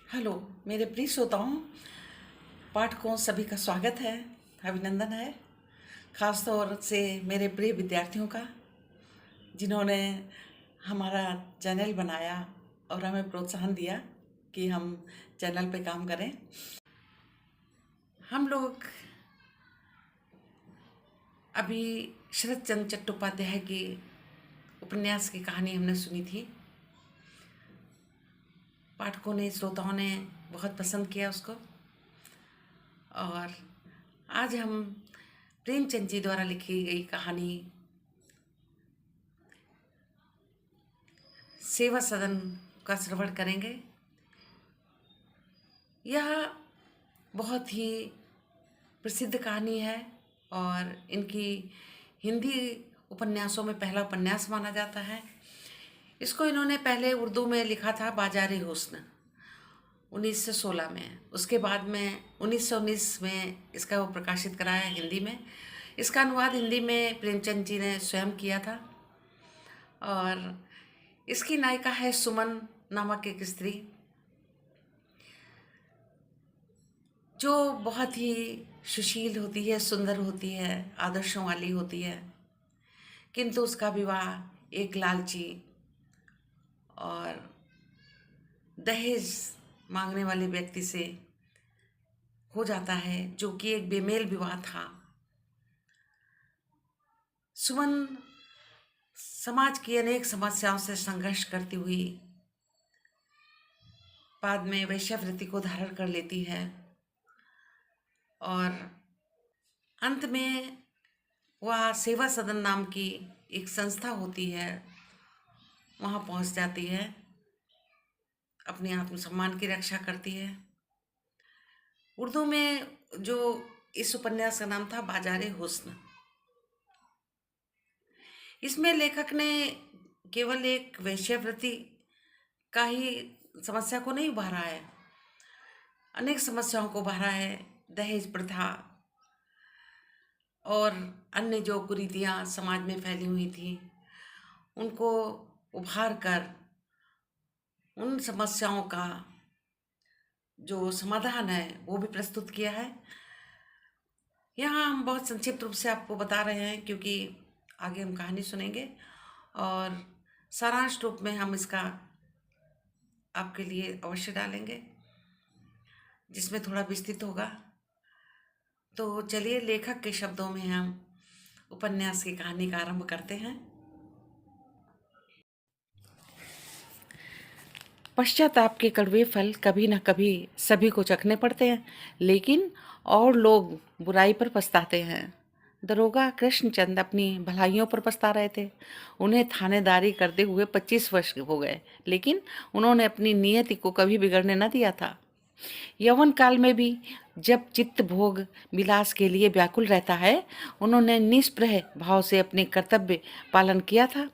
Hello मेरे प्रिय श्रोताओं, पाठकों सभी का स्वागत है, अभिनंदन है। ख़ास तौर से मेरे प्रिय विद्यार्थियों का, जिन्होंने हमारा चैनल बनाया और हमें प्रोत्साहन दिया कि हम चैनल पे काम करें। हम लोग अभी शरत चंद्र चट्टोपाध्याय की उपन्यास की कहानी हमने सुनी थी। पाठकों ने, श्रोताओं ने बहुत पसंद किया उसको। और आज हम प्रेमचंद जी द्वारा लिखी गई कहानी सेवा सदन का श्रवण करेंगे। यह बहुत ही प्रसिद्ध कहानी है और इनकी हिंदी उपन्यासों में पहला उपन्यास माना जाता है। इसको इन्होंने पहले उर्दू में लिखा था, बाजार हुस्न, 1916 में। उसके बाद में 1919 में इसका वो प्रकाशित कराया हिंदी में। इसका अनुवाद हिंदी में प्रेमचंद जी ने स्वयं किया था। और इसकी नायिका है सुमन नामक एक स्त्री, जो बहुत ही सुशील होती है, सुंदर होती है, आदर्शों वाली होती है। किंतु उसका विवाह एक लालची और दहेज मांगने वाले व्यक्ति से हो जाता है, जो कि एक बेमेल विवाह था। सुमन समाज की अनेक समस्याओं से संघर्ष करती हुई बाद में वेश्यावृत्ति को धारण कर लेती है और अंत में वह सेवा सदन नाम की एक संस्था होती है, वहाँ पहुँच जाती है, अपने आत्मसम्मान की रक्षा करती है। उर्दू में जो इस उपन्यास का नाम था, बाजार हुस्न। इसमें लेखक ने केवल एक वेश्यावृत्ति का ही समस्या को नहीं उभारा है, अनेक समस्याओं को उभारा है। दहेज प्रथा और अन्य जो कुरीतियाँ समाज में फैली हुई थी, उनको उभार कर उन समस्याओं का जो समाधान है वो भी प्रस्तुत किया है। यहाँ हम बहुत संक्षिप्त रूप से आपको बता रहे हैं, क्योंकि आगे हम कहानी सुनेंगे और सारांश रूप में हम इसका आपके लिए अवश्य डालेंगे, जिसमें थोड़ा विस्तृत होगा। तो चलिए, लेखक के शब्दों में हम उपन्यास की कहानी का आरंभ करते हैं। पश्चाताप के कड़वे फल कभी न कभी सभी को चखने पड़ते हैं, लेकिन और लोग बुराई पर पछताते हैं। दरोगा कृष्णचंद अपनी भलाइयों पर पछता रहे थे। उन्हें थानेदारी करते हुए 25 वर्ष हो गए, लेकिन उन्होंने अपनी नियति को कभी बिगड़ने न दिया था। यौवन काल में भी जब चित्त भोग विलास के लिए व्याकुल रहता है, उन्होंने निष्प्रह भाव से अपने कर्तव्य पालन किया था।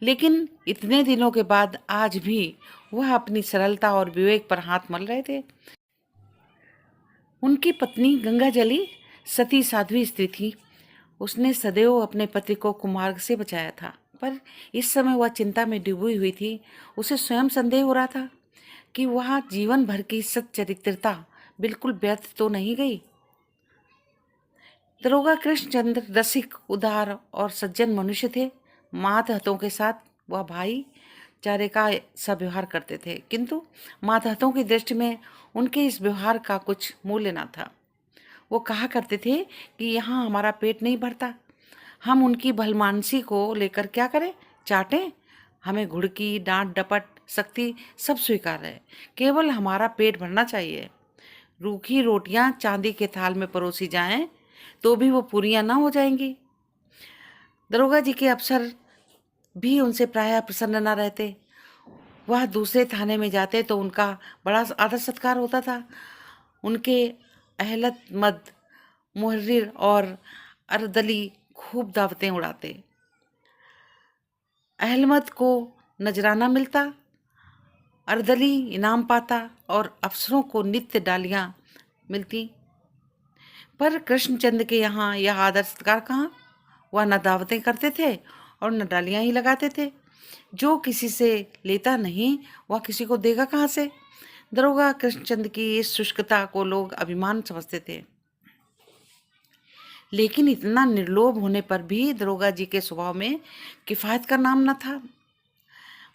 लेकिन इतने दिनों के बाद आज भी वह अपनी सरलता और विवेक पर हाथ मल रहे थे। उनकी पत्नी गंगाजली सती साध्वी स्त्री थी। उसने सदैव अपने पति को कुमार्ग से बचाया था, पर इस समय वह चिंता में डूबी हुई थी। उसे स्वयं संदेह हो रहा था कि वह जीवन भर की सच्चरित्रता बिल्कुल व्यर्थ तो नहीं गई। दरोगा कृष्णचंद्र रसिक, उदार और सज्जन मनुष्य थे। मातहतों के साथ वह भाई चारे का सा व्यवहार करते थे, किंतु मातहतों की दृष्टि में उनके इस व्यवहार का कुछ मूल्य न था। वो कहा करते थे कि यहाँ हमारा पेट नहीं भरता, हम उनकी भलमानसी को लेकर क्या करें, चाटें। हमें घुड़की, डांट डपट, सख्ती सब स्वीकार है, केवल हमारा पेट भरना चाहिए। रूखी रोटियां चांदी के थाल में परोसी जाएं तो भी वो पूरियां ना हो जाएंगी। दरोगा जी के अफसर भी उनसे प्रायः प्रसन्न न रहते। वह दूसरे थाने में जाते तो उनका बड़ा आदर सत्कार होता था। उनके अहलत मद, मुहर्रिर और अरदली खूब दावतें उड़ाते। अहलमद को नजराना मिलता, अरदली इनाम पाता और अफसरों को नित्य डालियां मिलती। पर कृष्णचंद के यहाँ यह आदर सत्कार कहाँ। वह न दावतें करते थे और न डालियां ही लगाते थे। जो किसी से लेता नहीं, वह किसी को देगा कहाँ से। दरोगा कृष्णचंद की इस शुष्कता को लोग अभिमान समझते थे, लेकिन इतना निर्लोभ होने पर भी दरोगा जी के स्वभाव में किफायत का नाम न था।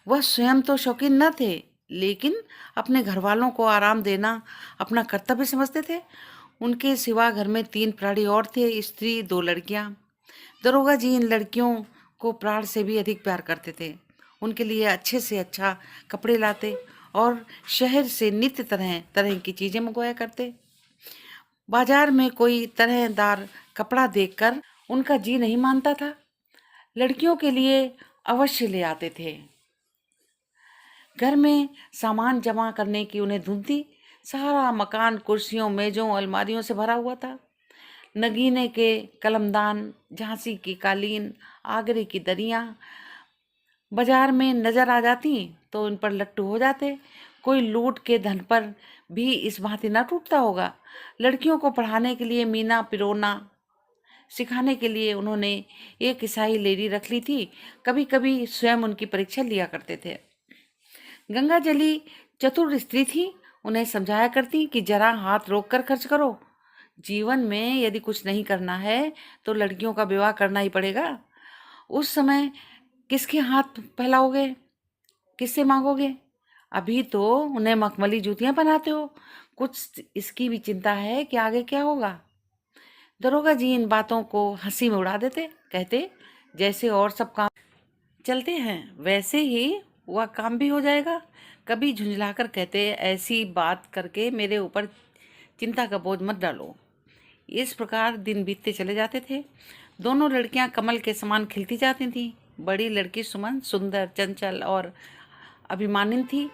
वह स्वयं तो शौकीन न थे, लेकिन अपने घर वालों को आराम देना अपना कर्तव्य समझते थे। उनके सिवा घर में 3 प्राणी और थे, स्त्री 2 लड़कियां। दरोगा जी इन लड़कियों को प्राण से भी अधिक प्यार करते थे। उनके लिए अच्छे से अच्छा कपड़े लाते और शहर से नित्य तरह तरह की चीजें मंगवाया करते। बाजार में कोई तरहदार कपड़ा देखकर उनका जी नहीं मानता था। लड़कियों के लिए अवश्य ले आते थे। घर में सामान जमा करने की उन्हें धुन थी। सारा मकान कुर्सियों, मेजों, अलमारियों से भरा हुआ था। नगीने के कलमदान, झांसी की कालीन, आगरे की दरियां बाजार में नजर आ जाती तो उन पर लट्टू हो जाते। कोई लूट के धन पर भी इस भांति न टूटता होगा। लड़कियों को पढ़ाने के लिए मीना पिरोना सिखाने के लिए उन्होंने एक ईसाई लेडी रख ली थी। कभी कभी स्वयं उनकी परीक्षा लिया करते थे। गंगा जली चतुर स्त्री थी। उन्हें समझाया करती कि जरा हाथ रोक कर खर्च करो। जीवन में यदि कुछ नहीं करना है तो लड़कियों का विवाह करना ही पड़ेगा। उस समय किसके हाथ फैलाओगे, किससे मांगोगे? अभी तो उन्हें मखमली जूतियां पहनाते हो। कुछ इसकी भी चिंता है कि आगे क्या होगा। दरोगा जी इन बातों को हंसी में उड़ा देते, कहते जैसे और सब काम चलते हैं वैसे ही वह काम भी हो जाएगा। कभी झुंझलाकर कहते, ऐसी बात करके मेरे ऊपर चिंता का बोझ मत डालो। इस प्रकार दिन बीतते चले जाते थे। दोनों लड़कियां कमल के समान खिलती जाती थीं। बड़ी लड़की सुमन सुंदर, चंचल और अभिमानिन थी।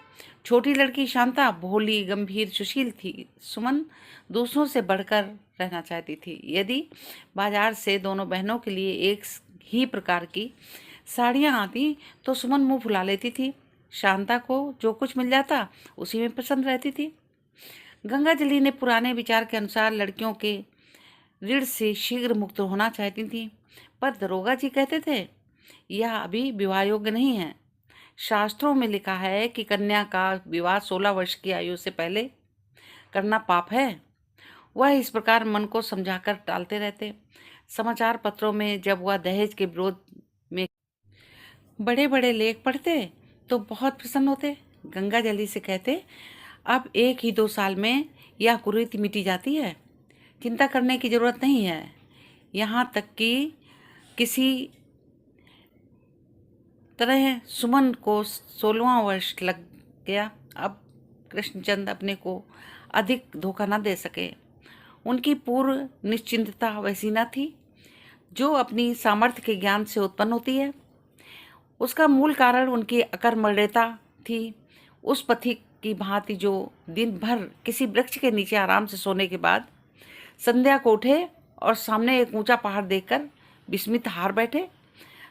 छोटी लड़की शांता भोली, गंभीर, सुशील थी। सुमन दूसरों से बढ़कर रहना चाहती थी। यदि बाजार से दोनों बहनों के लिए एक ही प्रकार की साड़ियां आती तो सुमन मुंह फुला लेती थी। शांता को जो कुछ मिल जाता उसी में पसंद रहती थी। गंगा जली ने पुराने विचार के अनुसार लड़कियों के ऋण से शीघ्र मुक्त होना चाहती थी, पर दरोगा जी कहते थे यह अभी विवाह योग्य नहीं है। शास्त्रों में लिखा है कि कन्या का विवाह 16 वर्ष की आयु से पहले करना पाप है। वह इस प्रकार मन को समझाकर टालते रहते। समाचार पत्रों में जब वह दहेज के विरोध में बड़े बड़े लेख पढ़ते तो बहुत प्रसन्न होते। गंगा जली से कहते, अब 1 ही 2 साल में यह कुरीति मिटी जाती है, चिंता करने की जरूरत नहीं है। यहाँ तक कि किसी तरह सुमन को 16वां वर्ष लग गया। अब कृष्णचंद अपने को अधिक धोखा न दे सके। उनकी पूर्व निश्चिंतता वैसी न थी जो अपनी सामर्थ्य के ज्ञान से उत्पन्न होती है। उसका मूल कारण उनकी अकर्मण्यता थी। उस पथिक की भांति जो दिन भर किसी वृक्ष के नीचे आराम से सोने के बाद संध्या को उठे और सामने एक ऊंचा पहाड़ देखकर विस्मित हार बैठे।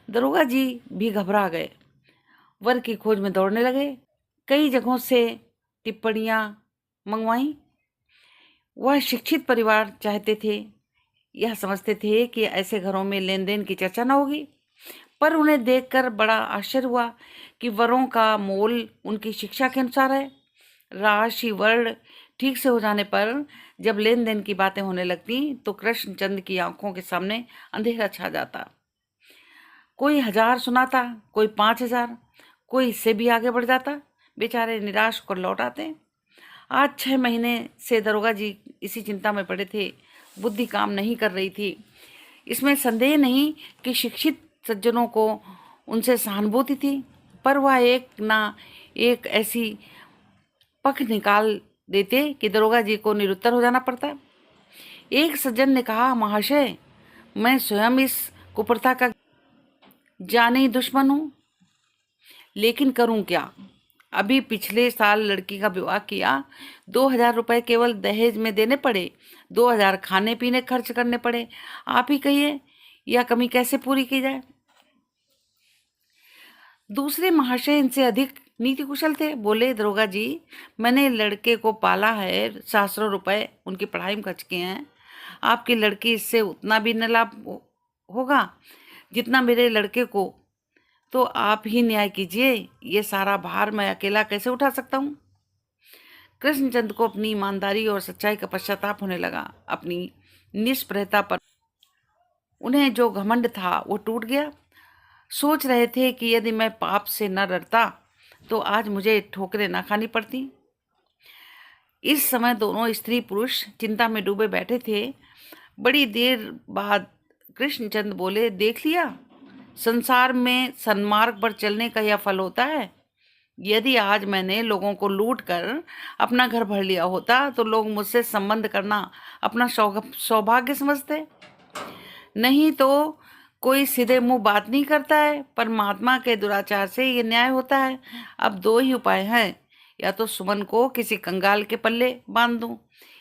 दरोगा जी भी घबरा गए, वर की खोज में दौड़ने लगे। कई जगहों से टिप्पणियां मंगवाई। वह शिक्षित परिवार चाहते थे। यह समझते थे कि ऐसे घरों में लेन देन की चर्चा न होगी, पर उन्हें देखकर बड़ा आश्चर्य हुआ कि वरों का मोल उनकी शिक्षा के अनुसार है। राशि वर्ण ठीक से हो जाने पर जब लेन देन की बातें होने लगती तो कृष्णचंद की आंखों के सामने अंधेरा छा जाता। कोई 1000 सुनाता, कोई 5000, कोई इससे भी आगे बढ़ जाता। बेचारे निराश होकर लौट आते। आज 6 महीने से दरोगा जी इसी चिंता में पड़े थे। बुद्धि काम नहीं कर रही थी। इसमें संदेह नहीं कि शिक्षित सज्जनों को उनसे सहानुभूति थी, पर वह एक ना एक ऐसी पख निकाल देते कि दरोगा जी को निरुत्तर हो जाना पड़ता। एक सज्जन ने कहा, महाशय, मैं स्वयं इस कुप्रथा का जानी दुश्मन हूं, लेकिन करूं क्या? अभी पिछले साल लड़की का विवाह किया, 2000 रुपए केवल दहेज में देने पड़े, 2000 खाने पीने खर्च करने पड़े। आप ही कहिए यह कमी कैसे पूरी की जाए? दूसरे महाशय इनसे अधिक नीति कुशल थे। बोले, दरोगा जी, मैंने लड़के को पाला है, सहस्रों रुपए उनकी पढ़ाई में खर्च किए हैं। आपकी लड़की इससे उतना भी न लाभ होगा जितना मेरे लड़के को। तो आप ही न्याय कीजिए, ये सारा भार मैं अकेला कैसे उठा सकता हूँ? कृष्णचंद को अपनी ईमानदारी और सच्चाई का पश्चाताप होने लगा। अपनी निष्प्रयता पर उन्हें जो घमंड था वो टूट गया। सोच रहे थे कि यदि मैं पाप से न डरता तो आज मुझे ठोकरें न खानी पड़ती। इस समय दोनों स्त्री पुरुष चिंता में डूबे बैठे थे। बड़ी देर बाद कृष्णचंद बोले, देख लिया, संसार में सन्मार्ग पर चलने का यह फल होता है। यदि आज मैंने लोगों को लूट कर अपना घर भर लिया होता तो लोग मुझसे संबंध करना अपना सौभाग्य समझते। नहीं तो कोई सीधे मुंह बात नहीं करता है। परमात्मा के दुराचार से ये न्याय होता है। अब दो ही उपाय हैं, या तो सुमन को किसी कंगाल के पल्ले बांध दूं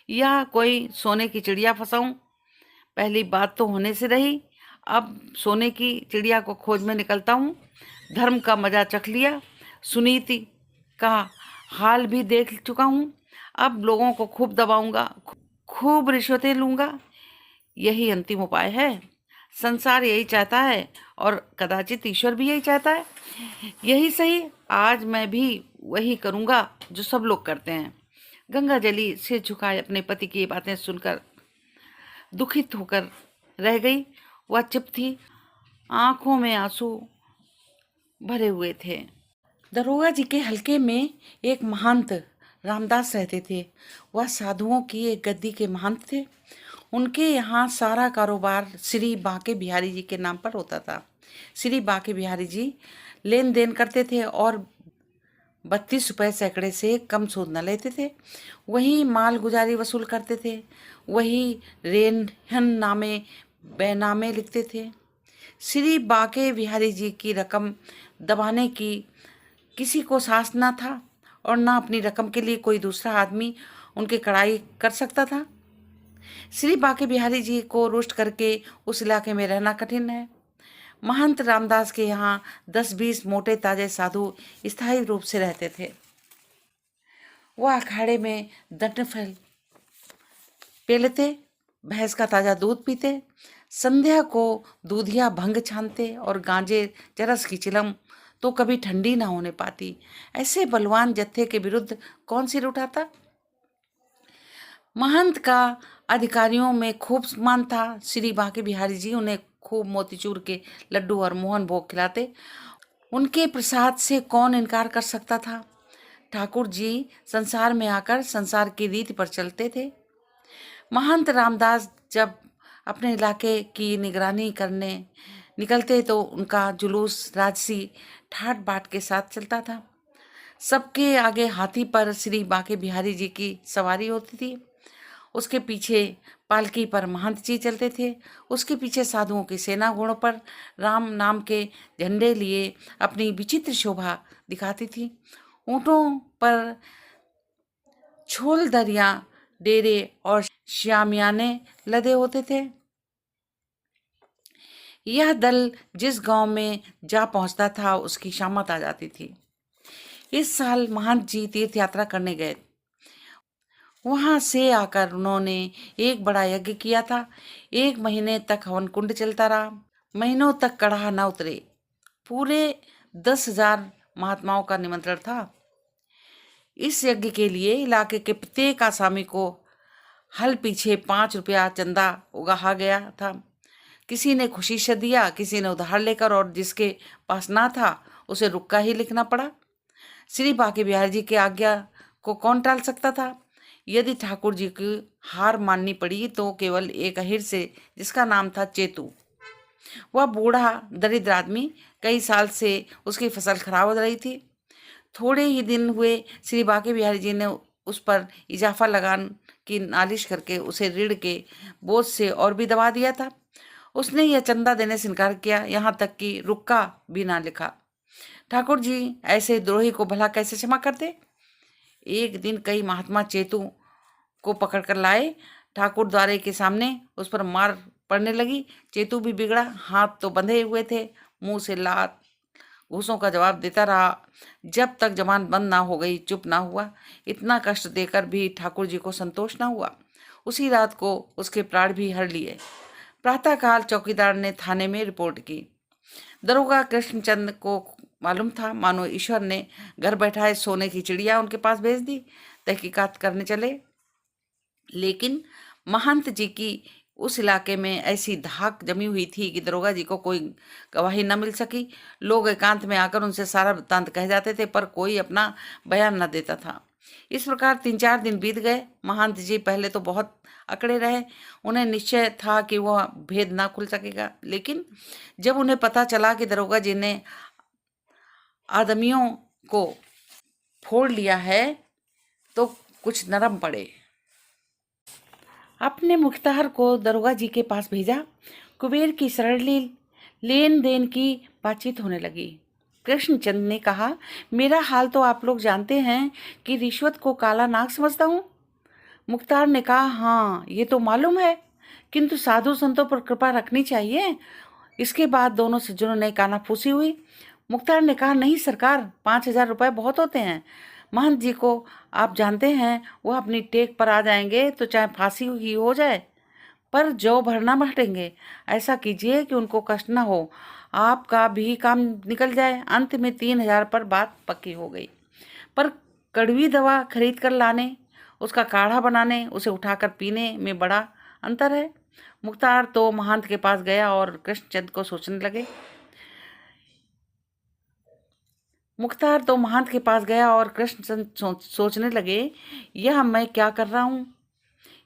या कोई सोने की चिड़िया फंसाऊं। पहली बात तो होने से रही। अब सोने की चिड़िया को खोज में निकलता हूँ। धर्म का मजा चख लिया, सुनीति का हाल भी देख चुका हूँ। अब लोगों को खूब दबाऊंगा, खूब रिश्वतें लूंगा। यही अंतिम उपाय है। संसार यही चाहता है और कदाचित ईश्वर भी यही चाहता है। यही सही, आज मैं भी वही करूंगा जो सब लोग करते हैं। गंगाजली सिर झुकाए अपने पति की बातें सुनकर दुखित होकर रह गई। वह चुप थी, आंखों में आंसू भरे हुए थे। दरोगा जी के हलके में एक महंत रामदास रहते थे। वह साधुओं की एक गद्दी के महंत थे। उनके यहाँ सारा कारोबार श्री बांके बिहारी जी के नाम पर होता था। श्री बांके बिहारी जी लेन देन करते थे और 32 रुपये सैकड़े से कम सूद न लेते थे। वही माल गुजारी वसूल करते थे, वही रेनहन नामे बैनामे लिखते थे। श्री बांके बिहारी जी की रकम दबाने की किसी को साहस न था और न अपनी रकम के लिए कोई दूसरा आदमी उनकी कड़ाई कर सकता था। श्री बांके बिहारी जी को रुष्ट करके उस इलाके में रहना कठिन है। महंत रामदास के यहाँ 10-20 मोटे ताजे साधु स्थायी रूप से रहते थे। वह अखाड़े में दंडफल पेलते, भैंस का ताजा दूध पीते, संध्या को दूधिया भंग छानते और गांजे चरस की चिलम तो कभी ठंडी ना होने पाती। ऐसे बलवान जत्थे के विरुद्ध कौन सिर उठाता। महंत का अधिकारियों में खूब मान था। श्री बांके बिहारी जी उन्हें खूब मोतीचूर के लड्डू और मोहन भोग खिलाते। उनके प्रसाद से कौन इनकार कर सकता था। ठाकुर जी संसार में आकर संसार की रीति पर चलते थे। महंत रामदास जब अपने इलाके की निगरानी करने निकलते तो उनका जुलूस राजसी ठाट बाट के साथ चलता था। सबके आगे हाथी पर श्री बांके बिहारी जी की सवारी होती थी। उसके पीछे पालकी पर महंत जी चलते थे। उसके पीछे साधुओं की सेना घोड़ों पर राम नाम के झंडे लिए अपनी विचित्र शोभा दिखाती थी। ऊँटों पर छोल दरिया डेरे और श्यामियाने लदे होते थे। यह दल जिस गांव में जा पहुंचता था उसकी शामत आ जाती थी। इस साल महंत जी तीर्थ यात्रा करने गए। वहां से आकर उन्होंने एक बड़ा यज्ञ किया था। 1 महीने तक हवन कुंड चलता रहा। महीनों तक कड़ाह न उतरे। पूरे 10,000 महात्माओं का निमंत्रण था। इस यज्ञ के लिए इलाके के प्रत्येक आसामी को हल पीछे 5 रुपया चंदा उगाहा गया था। किसी ने खुशी से दिया, किसी ने उधार लेकर, और जिसके पास ना था उसे रुक्का ही लिखना पड़ा। श्री बांके बिहारी जी की आज्ञा को कौन टाल सकता था। यदि ठाकुर जी की हार माननी पड़ी तो केवल एक अहिर से, जिसका नाम था चेतू। वह बूढ़ा दरिद्र आदमी, कई साल से उसकी फसल खराब हो रही थी। थोड़े ही दिन हुए श्री बांके बिहारी जी ने उस पर इजाफा लगान की नालिश करके उसे ऋण के बोझ से और भी दबा दिया था। उसने यह चंदा देने से इनकार किया, यहाँ तक कि रुक्का भी ना लिखा। ठाकुर जी ऐसे द्रोही को भला कैसे क्षमा करते। एक दिन कई महात्मा चेतू को पकड़कर लाए। ठाकुर द्वारे के सामने उस पर मार पड़ने लगी। चेतू भी बिगड़ा, हाथ तो बंधे हुए थे, मुंह से लात घूसों का जवाब देता रहा। जब तक जबान बंद ना हो गई चुप ना हुआ। इतना कष्ट देकर भी ठाकुर जी को संतोष ना हुआ। उसी रात को उसके प्राण भी हर लिए। प्रातःकाल चौकीदार ने थाने में रिपोर्ट की। दरोगा कृष्णचंद को मालूम था मानो ईश्वर ने घर बैठाए सोने की चिड़िया उनके पास भेज दी। तहकीकात करने चले। लेकिन महंत जी की उस इलाके में ऐसी धाक जमी हुई थी कि दरोगा जी को कोई गवाही न मिल सकी। लोग एकांत में आकर उनसे सारा वृत्तांत कह जाते थे, पर कोई अपना बयान न देता था। इस प्रकार 3-4 दिन बीत गए। महंत जी पहले तो बहुत अकड़े रहे। उन्हें निश्चय था कि वह भेद ना खुल सकेगा, लेकिन जब उन्हें पता चला कि दरोगा जी ने आदमियों को फोड़ लिया है, तो कुछ नरम पड़े। अपने मुख्तार को दरोगा जी के पास भेजा। कुबेर की सरली लेन देन की बातचीत होने लगी। कृष्णचंद ने कहा, मेरा हाल तो आप लोग जानते हैं कि रिश्वत को काला नाग समझता हूँ। मुख्तार ने कहा, हाँ ये तो मालूम है, किंतु साधु संतों पर कृपा रखनी चाहिए। इसके बाद दोनों सज्जनों ने कानाफूसी हुई। मुख्तार ने कहा, नहीं सरकार, 5,000 रुपये बहुत होते हैं। महंत जी को आप जानते हैं, वह अपनी टेक पर आ जाएंगे तो चाहे फांसी ही हो जाए, पर जौ भरना हटेंगे। ऐसा कीजिए कि उनको कष्ट न हो, आपका भी काम निकल जाए। अंत में 3,000 पर बात पक्की हो गई। पर कड़वी दवा खरीद कर लाने, उसका काढ़ा बनाने, उसे उठाकर पीने में बड़ा अंतर है। मुख्तार तो महंत के पास गया और कृष्णचंद को सोचने लगे। मुख्तार तो महंत के पास गया और कृष्णचंद सोचने लगे, यह मैं क्या कर रहा हूँ।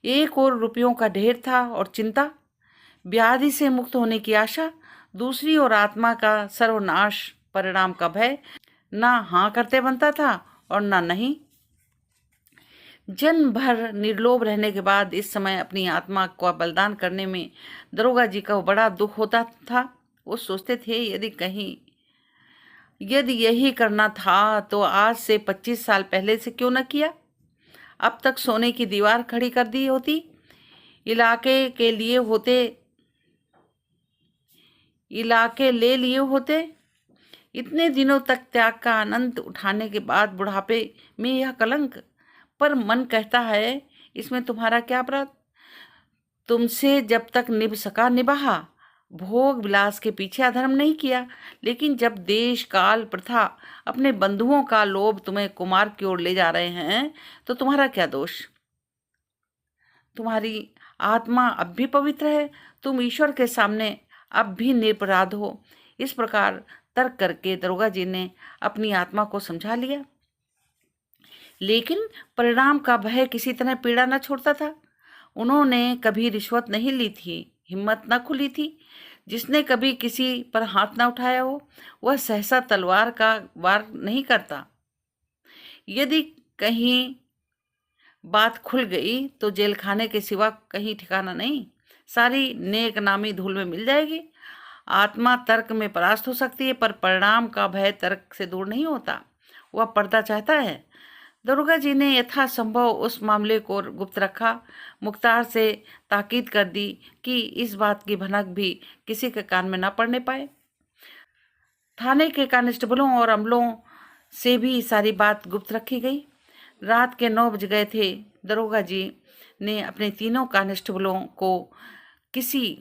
एक और रुपयों का ढेर था और चिंता, व्याधि से मुक्त होने की आशा, दूसरी ओर आत्मा का सर्वनाश, परिणाम का भय। ना हाँ करते बनता था और ना नहीं। जन्म भर निर्लोभ रहने के बाद इस समय अपनी आत्मा का बलिदान करने में दरोगा जी का बड़ा दुख होता था। वो सोचते थे, यदि यही करना था तो आज से 25 साल पहले से क्यों न किया। अब तक सोने की दीवार खड़ी कर दी होती। इलाके के लिए होते, इलाके ले लिए होते। इतने दिनों तक त्याग का आनंद उठाने के बाद बुढ़ापे में यह कलंक। पर मन कहता है, इसमें तुम्हारा क्या अपराध। तुमसे जब तक निभ सका निभाहा, भोग विलास के पीछे अधर्म नहीं किया। लेकिन जब देश काल प्रथा, अपने बंधुओं का लोभ तुम्हें कुमार की ओर ले जा रहे हैं, तो तुम्हारा क्या दोष। तुम्हारी आत्मा अब भी पवित्र है, तुम ईश्वर के सामने अब भी निरपराध हो। इस प्रकार तर्क करके दरोगा जी ने अपनी आत्मा को समझा लिया। लेकिन परिणाम का भय किसी तरह पीड़ा न छोड़ता था। उन्होंने कभी रिश्वत नहीं ली थी, हिम्मत न खुली थी। जिसने कभी किसी पर हाथ न उठाया हो, वह सहसा तलवार का वार नहीं करता। यदि कहीं बात खुल गई तो जेल खाने के सिवा कहीं ठिकाना नहीं। सारी नेक नामी धूल में मिल जाएगी। आत्मा तर्क में परास्त हो सकती है, पर परिणाम का भय तर्क से दूर नहीं होता। वह पर्दा चाहता है। दरोगा जी ने यथासंभव उस मामले को गुप्त रखा। मुख्तार से ताकीद कर दी कि इस बात की भनक भी किसी के कान में न पड़ने पाए। थाने के कांस्टेबलों और अमलों से भी सारी बात गुप्त रखी गई। रात के 9 बज गए थे। दरोगा जी ने अपने तीनों कांस्टेबलों को किसी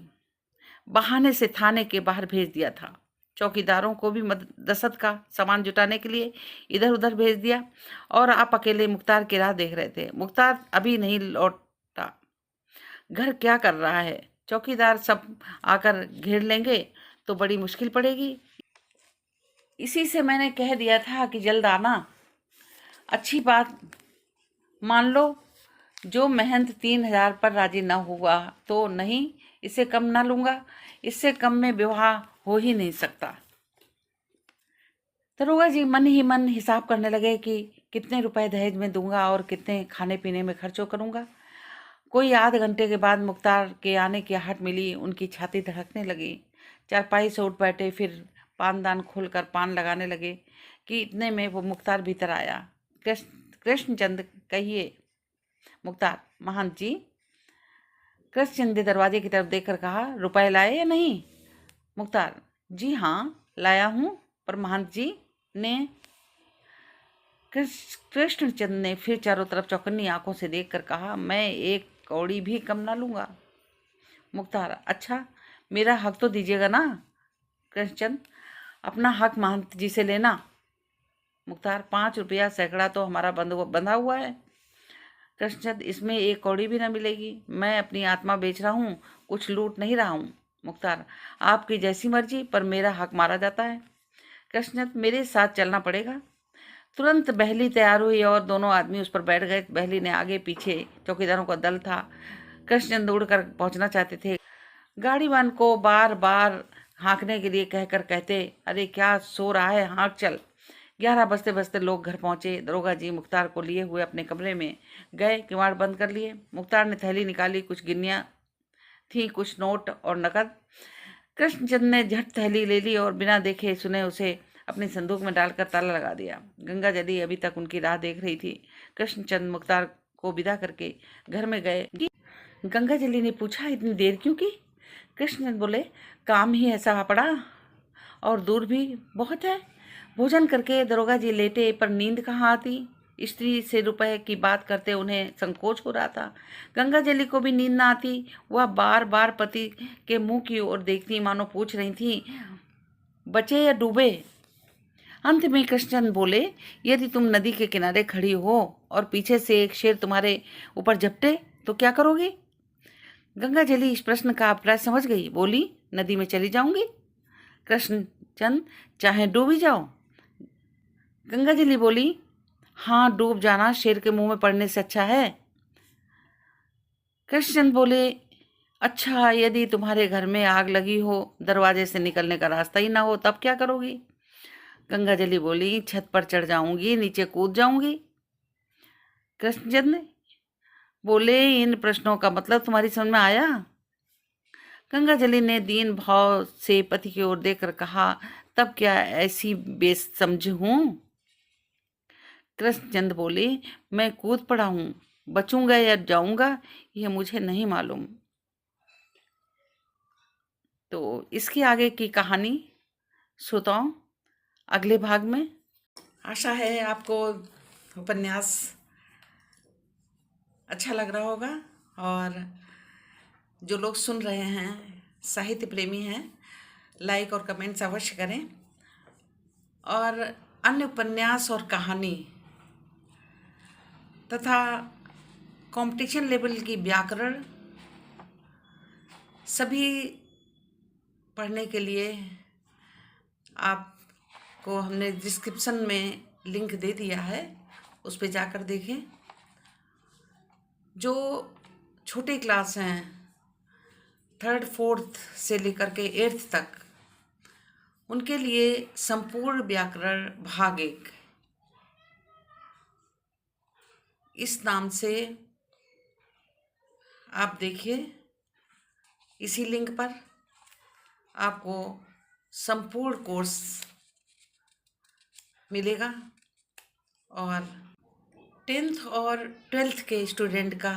बहाने से थाने के बाहर भेज दिया था। चौकीदारों को भी दस्तखत का सामान जुटाने के लिए इधर उधर भेज दिया और आप अकेले मुख्तार की राह देख रहे थे। मुख्तार अभी नहीं लौटा। घर क्या कर रहा है। चौकीदार सब आकर घेर लेंगे तो बड़ी मुश्किल पड़ेगी। इसी से मैंने कह दिया था कि जल्द आना। अच्छी बात मान लो, जो महंत 3,000 पर राजी न हुआ तो नहीं, इससे कम ना लूंगा। इससे कम में विवाह हो ही नहीं सकता। दरोगा जी मन ही मन हिसाब करने लगे कि कितने रुपए दहेज में दूंगा और कितने खाने पीने में खर्चो करूंगा। कोई आध घंटे के बाद मुख्तार के आने की आहट मिली। उनकी छाती धड़कने लगी। चारपाई से उठ बैठे, फिर पानदान खोलकर पान लगाने लगे कि इतने में वो मुख्तार भीतर आया। कृष्णचंद, कहिए। मुख्तार, महंत जी। कृष्णचंद ने दरवाजे की तरफ देखकर कहा, रुपए लाए या नहीं। मुख्तार, जी हाँ लाया हूँ, पर महंत जी ने। कृष्णचंद ने फिर चारों तरफ चौकन्नी आंखों से देखकर कहा, मैं एक कौड़ी भी कम ना लूंगा। मुख्तार, अच्छा मेरा हक तो दीजिएगा ना। कृष्णचंद, अपना हक महंत जी से लेना। मुख्तार, 5 रुपया सैकड़ा तो हमारा बंधा हुआ है। कृष्णचंद, इसमें एक कौड़ी भी न मिलेगी। मैं अपनी आत्मा बेच रहा हूँ, कुछ लूट नहीं रहा हूँ। मुख्तार, आपकी जैसी मर्जी, पर मेरा हक मारा जाता है। कृष्णचंद, मेरे साथ चलना पड़ेगा। तुरंत बहली तैयार हुई और दोनों आदमी उस पर बैठ गए। बहली ने आगे पीछे चौकीदारों का दल था। कृष्णचंद उड़कर पहुंचना चाहते थे। गाड़ीवान को बार बार हाँकने के लिए कहकर कहते, अरे क्या सो रहा है, हाँक चल। 11 बजते बजते लोग घर पहुंचे। दरोगा जी मुख्तार को लिए हुए अपने कमरे में गए, किवाड़ बंद कर लिए। मुख्तार ने थैली निकाली, कुछ गिन्नियाँ थी, कुछ नोट और नकद। कृष्णचंद ने झट थैली ले ली और बिना देखे सुने उसे अपनी संदूक में डालकर ताला लगा दिया। गंगा जली अभी तक उनकी राह देख रही थी। कृष्णचंद मुख्तार को विदा करके घर में गए। गंगा जली ने पूछा, इतनी देर क्यों की? कृष्णचंद बोले, काम ही ऐसा पड़ा और दूर भी बहुत है। भोजन करके दरोगा जी लेटे, पर नींद कहाँ आती। स्त्री से रुपए की बात करते उन्हें संकोच हो रहा था। गंगा जली को भी नींद न आती। वह बार बार पति के मुंह की ओर देखती, मानो पूछ रही थी, बचे या डूबे। अंत में कृष्णचंद बोले, यदि तुम नदी के किनारे खड़ी हो और पीछे से एक शेर तुम्हारे ऊपर झपटे तो क्या करोगी? गंगा जली इस प्रश्न का अभिप्राय समझ गई, बोली, नदी में चली जाऊंगी। कृष्णचंद, चाहे डूब ही जाओ। गंगा जली बोली, हाँ, डूब जाना शेर के मुंह में पड़ने से अच्छा है। कृष्णचंद बोले, अच्छा, यदि तुम्हारे घर में आग लगी हो, दरवाजे से निकलने का रास्ता ही ना हो, तब क्या करोगी? गंगा जली बोली, छत पर चढ़ जाऊंगी, नीचे कूद जाऊंगी। कृष्णचंद बोले, इन प्रश्नों का मतलब तुम्हारी समझ में आया? गंगा जली ने दीन भाव से पति की ओर देखकर कहा, तब क्या ऐसी बेसमझ हूं? कृष्णचंद बोले, मैं कूद पड़ा हूं, बचूंगा या जाऊंगा यह मुझे नहीं मालूम। तो इसकी आगे की कहानी श्रोताओं अगले भाग में। आशा है आपको उपन्यास अच्छा लग रहा होगा, और जो लोग सुन रहे हैं साहित्य प्रेमी हैं, लाइक और कमेंट्स अवश्य करें। और अन्य उपन्यास और कहानी तथा कंपटीशन लेवल की व्याकरण सभी पढ़ने के लिए आपको हमने डिस्क्रिप्शन में लिंक दे दिया है, उस पर जाकर देखें। जो छोटे क्लास हैं, 3rd 4th से लेकर के 8th तक, उनके लिए संपूर्ण व्याकरण भाग 1 इस नाम से आप देखिए। इसी लिंक पर आपको संपूर्ण कोर्स मिलेगा, और 10th और 12th के स्टूडेंट का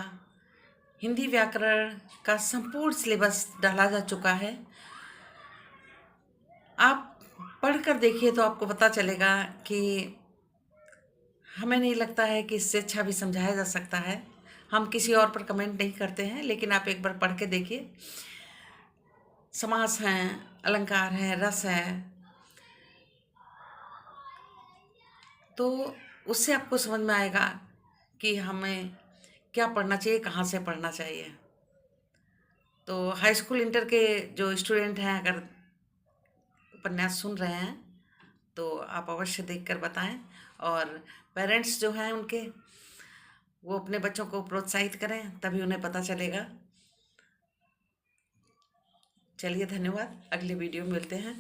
हिंदी व्याकरण का संपूर्ण सिलेबस डाला जा चुका है। आप पढ़कर देखिए तो आपको पता चलेगा कि हमें नहीं लगता है कि इससे अच्छा भी समझाया जा सकता है। हम किसी और पर कमेंट नहीं करते हैं, लेकिन आप एक बार पढ़ के देखिए। समास हैं, अलंकार हैं, रस है, तो उससे आपको समझ में आएगा कि हमें क्या पढ़ना चाहिए, कहाँ से पढ़ना चाहिए। तो हाई स्कूल इंटर के जो स्टूडेंट हैं, अगर उपन्यास सुन रहे हैं तो आप अवश्य देखकर बताएं, और पेरेंट्स जो हैं उनके, वो अपने बच्चों को प्रोत्साहित करें, तभी उन्हें पता चलेगा। चलिए, धन्यवाद। अगले वीडियो में मिलते हैं।